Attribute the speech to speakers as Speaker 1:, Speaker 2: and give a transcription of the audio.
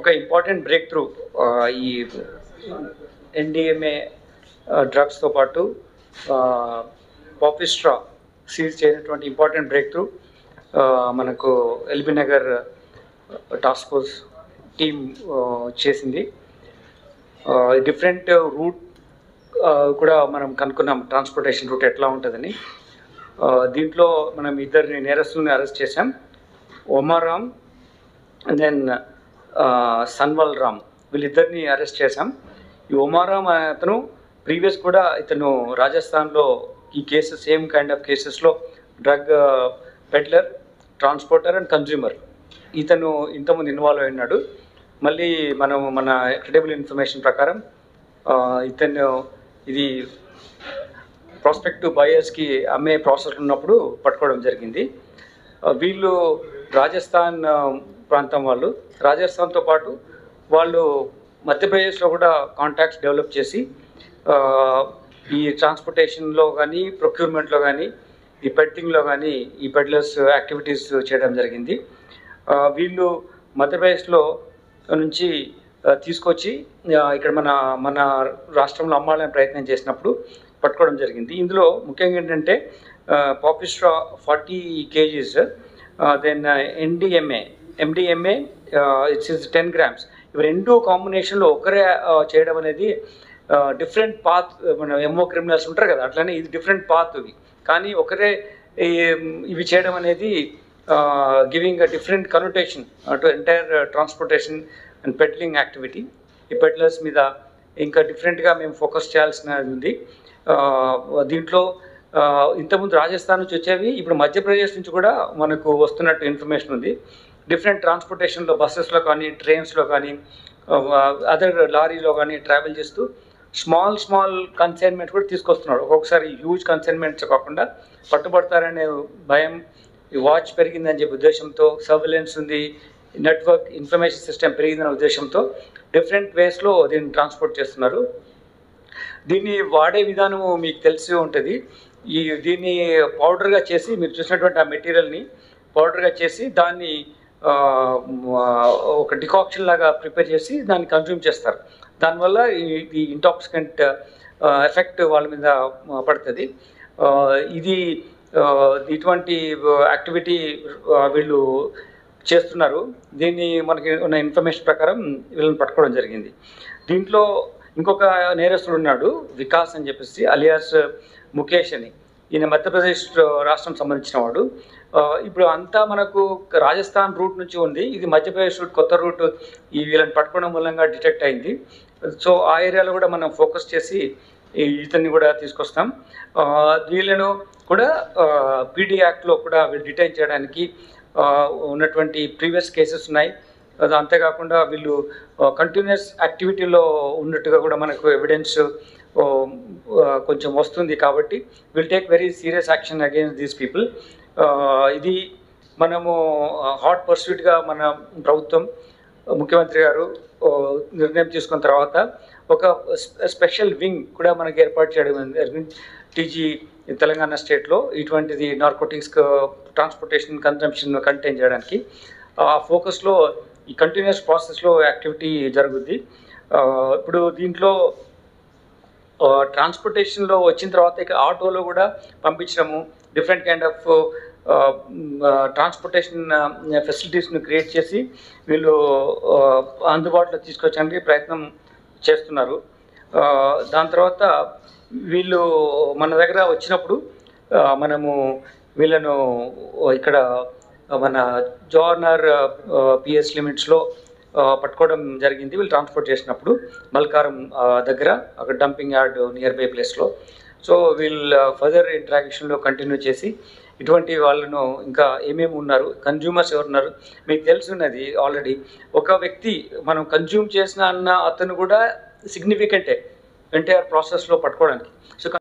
Speaker 1: ఒక important break through ఈ NDMA డ్రగ్స్తో పాటు పాపిస్ట్రా సీజ్ చేయనటువంటి ఇంపార్టెంట్ బ్రేక్ త్రూ మనకు LB Nagar task force team చేసింది. డిఫరెంట్ రూట్ కూడా మనం కనుక్కున్నాం, ట్రాన్స్పోర్టేషన్ రూట్ ఎట్లా ఉంటుందని. దీంట్లో మనం ఇద్దరిని నేరస్తుల్ని అరెస్ట్ చేశాం, ఒమారామ్ అండ్ దెన్ సన్వల్ రామ్, వీళ్ళిద్దరిని అరెస్ట్ చేశాం. ఈ ఒమారామ్ అతను ప్రీవియస్ కూడా ఇతను రాజస్థాన్లో ఈ కేసెస్ సేమ్ కైండ్ ఆఫ్ కేసెస్లో drug peddler, transporter and consumer ఇతను ఇంతకుముందు ఇన్వాల్వ్ అయినాడు. మళ్ళీ మనం మన క్రెడిబుల్ ఇన్ఫర్మేషన్ ప్రకారం ఇతను ఇది ప్రాస్పెక్టివ్ బయర్స్కి అమ్మే ప్రాసెస్ ఉన్నప్పుడు పట్టుకోవడం జరిగింది. వీళ్ళు రాజస్థాన్ ప్రాంతం వాళ్ళు. రాజస్థాన్తో పాటు వాళ్ళు మధ్యప్రదేశ్లో కూడా కాంటాక్ట్స్ డెవలప్ చేసి ఈ ట్రాన్స్పోర్టేషన్లో కానీ, ప్రొక్యూర్మెంట్లో కానీ, ఈ పెడ్లింగ్లో కానీ ఈ పెడ్లర్స్ యాక్టివిటీస్ చేయడం జరిగింది. వీళ్ళు మధ్యప్రదేశ్లో నుంచి తీసుకొచ్చి ఇక్కడ మన రాష్ట్రంలో అమ్మాలని ప్రయత్నం చేసినప్పుడు పట్టుకోవడం జరిగింది. ఇందులో ముఖ్యంగా ఏంటంటే poppy straw 40 kgs, then MDMA it's 10 grams. ఇవి రెండు కాంబినేషన్లో ఒకరే చేయడం అనేది డిఫరెంట్ పాత్. మన ఎంఓ క్రిమినల్స్ ఉంటారు కదా, అట్లనే ఇది డిఫరెంట్ పాత్ ఇవి, కానీ ఒకరే ఇవి చేయడం అనేది giving a different కనోటేషన్ to entire transportation and peddling activity. ఈ పెడ్లర్స్ మీద ఇంకా డిఫరెంట్గా మేము ఫోకస్ చేయాల్సినది ఉంది. దీంట్లో ఇంతకుముందు రాజస్థాన్ నుంచి వచ్చేవి ఇప్పుడు మధ్యప్రదేశ్ నుంచి కూడా మనకు వస్తున్నట్టు ఇన్ఫర్మేషన్ ఉంది. డిఫరెంట్ ట్రాన్స్పోర్టేషన్లో బస్సెస్లో కానీ, ట్రైన్స్లో కానీ, అదర్ లారీలో కానీ ట్రావెల్ చేస్తూ స్మాల్ కన్సైన్మెంట్స్ కూడా తీసుకొస్తున్నాడు. ఒక్కొక్కసారి హ్యూజ్ కన్సైన్మెంట్స్ కాకుండా పట్టుబడతారనే భయం, ఈ వాచ్ పెరిగిందని చెప్పే ఉద్దేశంతో, సర్వేలెన్స్ ఉంది, నెట్వర్క్ ఇన్ఫర్మేషన్ సిస్టమ్ పెరిగిందనే ఉద్దేశంతో డిఫరెంట్ వేస్లో దీన్ని ట్రాన్స్పోర్ట్ చేస్తున్నారు. దీన్ని వాడే విధానము మీకు తెలిసి ఉంటుంది. దీన్ని పౌడర్గా చేసి, మీరు చూసినటువంటి ఆ మెటీరియల్ని పౌడర్గా చేసి దాన్ని ఒక డికాక్షన్ లాగా ప్రిపేర్ చేసి దాన్ని కన్జ్యూమ్ చేస్తారు. దానివల్ల ఈ ఇంటాక్సికెంట్ ఎఫెక్ట్ వాళ్ళ మీద పడుతుంది. ఇటువంటి యాక్టివిటీ వీళ్ళు చేస్తున్నారు. దీన్ని మనకి ఉన్న ఇన్ఫర్మేషన్ ప్రకారం వీళ్ళని పట్టుకోవడం జరిగింది. దీంట్లో ఇంకొక నేరస్తుడు ఉన్నాడు, వికాస్ అని చెప్పేసి, అలియాస్ ముఖేష్ అని. ఈయన మధ్యప్రదేశ్ రాష్ట్రం సంబంధించిన వాడు. ఇప్పుడు అంతా మనకు రాజస్థాన్ రూట్ నుంచి ఉంది, ఇది మధ్యప్రదేశ్ రూట్, కొత్త రూట్ ఈ వీళ్ళని పట్టుకోవడం మూలంగా డిటెక్ట్ అయింది. సో ఆ ఏరియాలో కూడా మనం ఫోకస్ చేసి ఇతన్ని కూడా తీసుకొస్తాం. వీళ్ళను కూడా పీడీ యాక్ట్లో కూడా వీళ్ళు డిటైన్ చేయడానికి ఉన్నటువంటి ప్రీవియస్ కేసెస్ ఉన్నాయి. అంతేకాకుండా వీళ్ళు కంటిన్యూస్ యాక్టివిటీలో ఉన్నట్టుగా కూడా మనకు ఎవిడెన్స్ కొంచెం వస్తుంది. కాబట్టి will take very serious action against these people. ఇది మనము హాట్ పర్సూట్గా మన ప్రభుత్వం, ముఖ్యమంత్రి గారు నిర్ణయం తీసుకున్న తర్వాత ఒక స్పెషల్ వింగ్ కూడా మనకి ఏర్పాటు చేయడం టీజీ తెలంగాణ స్టేట్లో ఇటువంటిది నార్కోటిక్స్ ట్రాన్స్పోర్టేషన్ కన్జంప్షన్ కంటైన్ చేయడానికి. ఆ ఫోకస్లో ఈ కంటిన్యూస్ ప్రాసెస్లో యాక్టివిటీ జరుగుద్ది. ఇప్పుడు దీంట్లో ట్రాన్స్పోర్టేషన్లో వచ్చిన తర్వాత ఇక ఆటోలో కూడా పంపించడము, డిఫరెంట్ కైండ్ ఆఫ్ ట్రాన్స్పోర్టేషన్ ఫెసిలిటీస్ని క్రియేట్ చేసి వీళ్ళు అందుబాటులో తీసుకొచ్చడానికి ప్రయత్నం చేస్తున్నారు. దాని తర్వాత వీళ్ళు మన దగ్గర వచ్చినప్పుడు మనము వీళ్ళను ఇక్కడ మన జోర్నర్ పిఎస్ లిమిట్స్లో పట్టుకోవడం జరిగింది. వీళ్ళు ట్రాన్స్పోర్ట్ చేసినప్పుడు మల్కారం దగ్గర అక్కడ డంపింగ్ యార్డ్ నియర్ బై ప్లేస్లో. సో వీళ్ళు ఫర్దర్ ఇంటరాక్షన్లో కంటిన్యూ చేసి ఇటువంటి వాళ్ళను ఇంకా ఏమేమి ఉన్నారు, కన్జ్యూమర్స్ ఎవరున్నారు మీకు తెలుసున్నది ఆల్రెడీ. ఒక వ్యక్తి మనం కన్జ్యూమ్ చేసిన అన్న అతను కూడా సిగ్నిఫికెంటే ఎంటైర్ ప్రాసెస్లో పట్టుకోవడానికి. సో